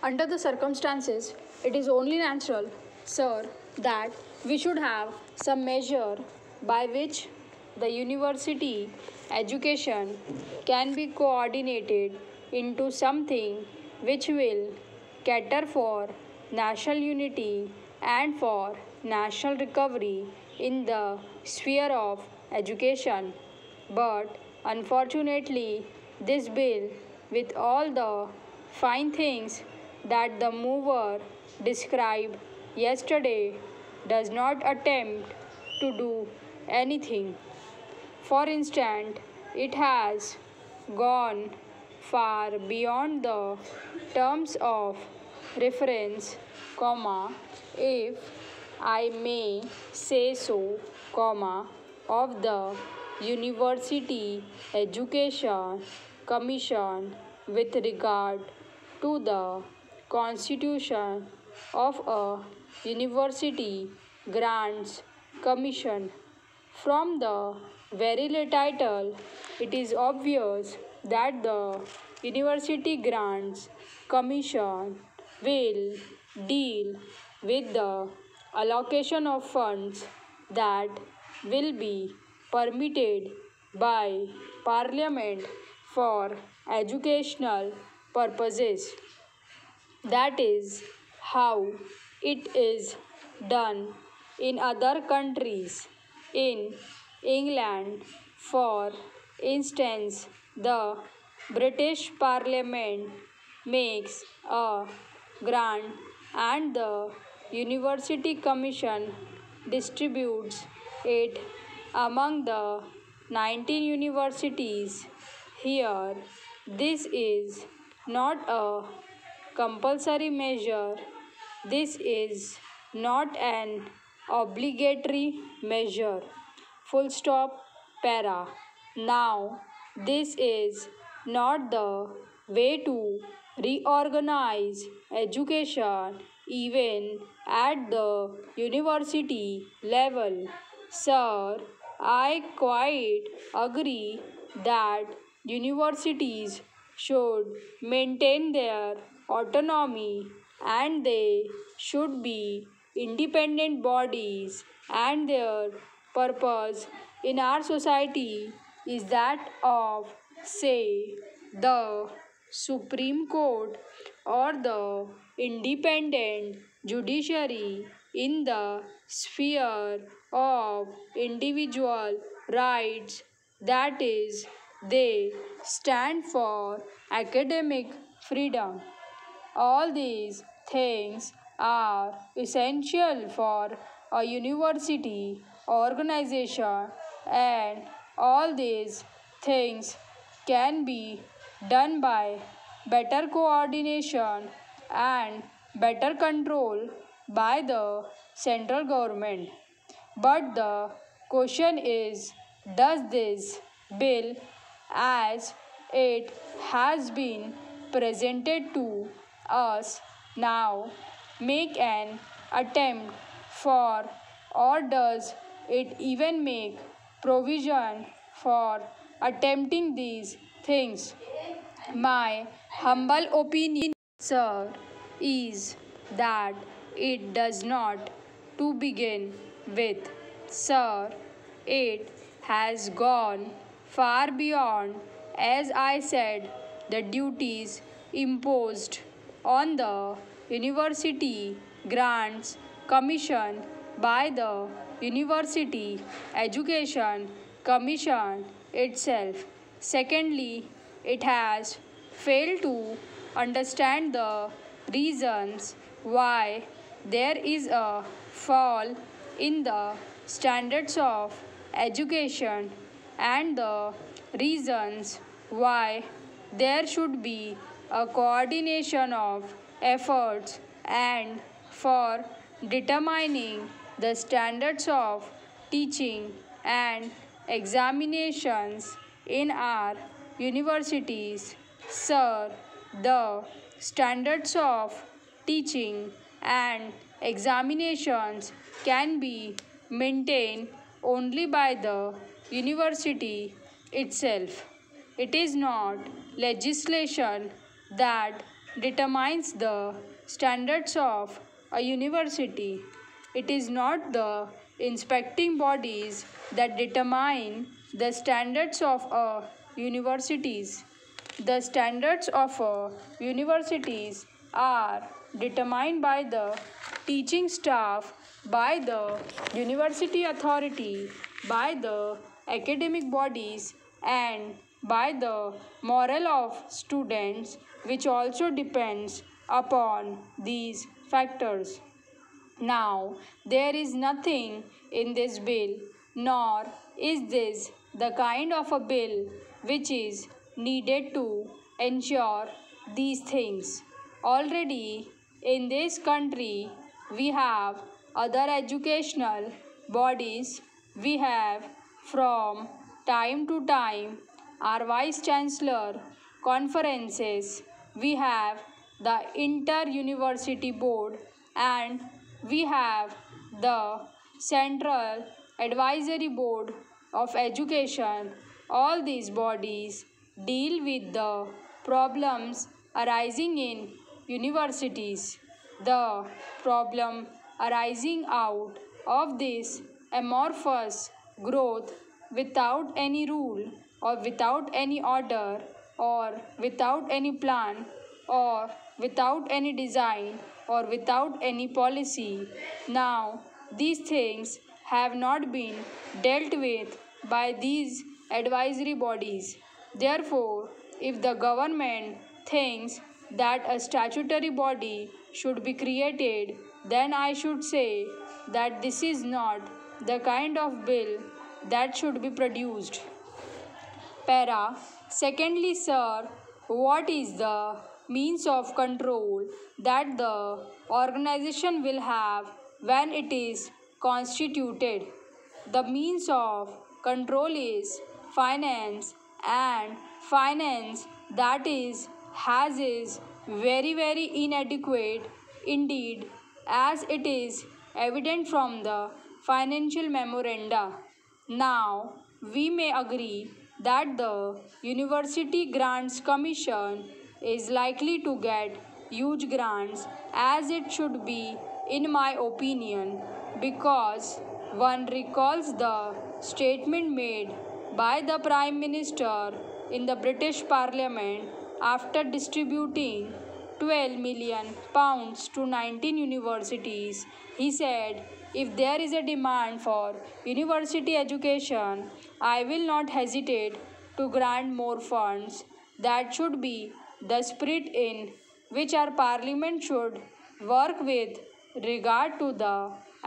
Under the circumstances, it is only natural, sir, that we should have some measure by which the university education can be coordinated into something which will cater for national unity and for national recovery in the sphere of education. But unfortunately, this bill, with all the fine things that the mover described yesterday, does not attempt to do anything. For instance, it has gone far beyond the terms of reference, comma, if I may say so, comma, of the University Education Commission with regard to the constitution of a university grants commission. From the very title, it is obvious that the University Grants Commission will deal with the allocation of funds that will be permitted by Parliament for educational purposes. That is how it is done in other countries. In England, for instance, the British Parliament makes a grant and the University Commission distributes it among the 19 universities. Here, this is not a compulsory measure. This is not an obligatory measure. Full stop. Para. Now, this is not the way to reorganize education even at the university level. Sir, I quite agree that universities should maintain their autonomy and they should be independent bodies, and their purpose in our society is that of, say, the Supreme Court or the independent judiciary in the sphere of individual rights. That is, they stand for academic freedom. All these things are essential for a university organization, and all these things can be done by better coordination and better control by the central government. But the question is, does this bill, as it has been presented to us now, make an attempt for, or does it even make provision for attempting these things? My humble opinion, sir, is that it does not to begin with. Sir, it has gone far beyond, as I said, the duties imposed on the University Grants Commission by the University Education Commission itself. Secondly, it has failed to understand the reasons why there is a fall in the standards of education and the reasons why there should be a coordination of efforts and for determining the standards of teaching and examinations in our universities. Sir, the standards of teaching and examinations can be maintained only by the university itself. It is not legislation that determines the standards of a university. It is not the inspecting bodies that determine the standards of a universities. The standards of universities are determined by the teaching staff, by the university authority, by the academic bodies, and by the morale of students, which also depends upon these factors. Now, there is nothing in this bill, nor is this the kind of a bill which is needed to ensure these things. Already in this country, we have other educational bodies. We have from time to time our Vice Chancellor conferences. We have the Inter University Board, and we have the Central Advisory Board of Education. All these bodies deal with the problems arising in universities. The problem arising out of this amorphous growth without any rule or without any order or without any plan or without any design or without any policy. Now, these things have not been dealt with by these advisory bodies. Therefore, if the government thinks that a statutory body should be created, then I should say that this is not the kind of bill that should be produced. Para. Secondly, sir, what is the means of control that the organization will have when it is constituted? The means of control is finance, and finance that is very inadequate indeed, as it is evident from the financial memoranda. Now, we may agree that the University Grants Commission is likely to get huge grants, as it should be, in my opinion, because one recalls the statement made by the Prime Minister in the British Parliament after distributing £12 million to 19 universities. He said, "If there is a demand for university education, I will not hesitate to grant more funds." That should be the spirit in which our Parliament should work with regard to the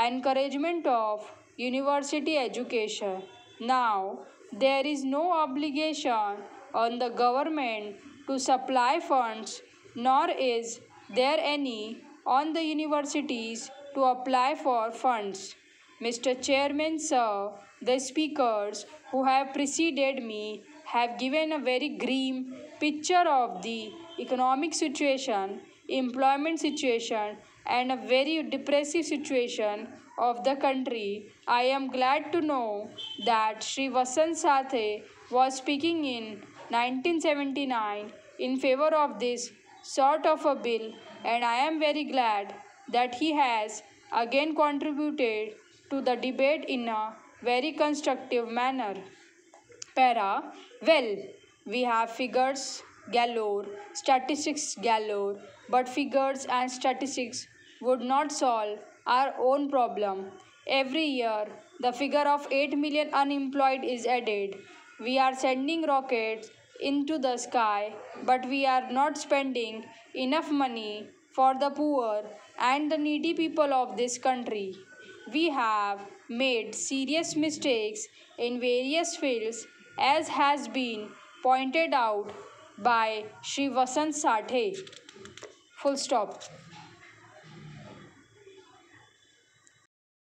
encouragement of university education. Now, there is no obligation on the government to supply funds, nor is there any on the universities to apply for funds. Mr. Chairman, sir, the speakers who have preceded me have given a very grim picture of the economic situation, employment situation, and a very depressive situation of the country. I am glad to know that Sri Vasant Sathe was speaking in 1979 in favor of this sort of a bill, and I am very glad that he has again contributed to the debate in a very constructive manner. Para. Well, we have figures galore, statistics galore, but figures and statistics would not solve our own problem. Every year, the figure of 8 million unemployed is added. We are sending rockets into the sky, but we are not spending enough money for the poor and the needy people of this country. We have made serious mistakes in various fields, as has been pointed out by Sri Vasant Sathe. Full stop.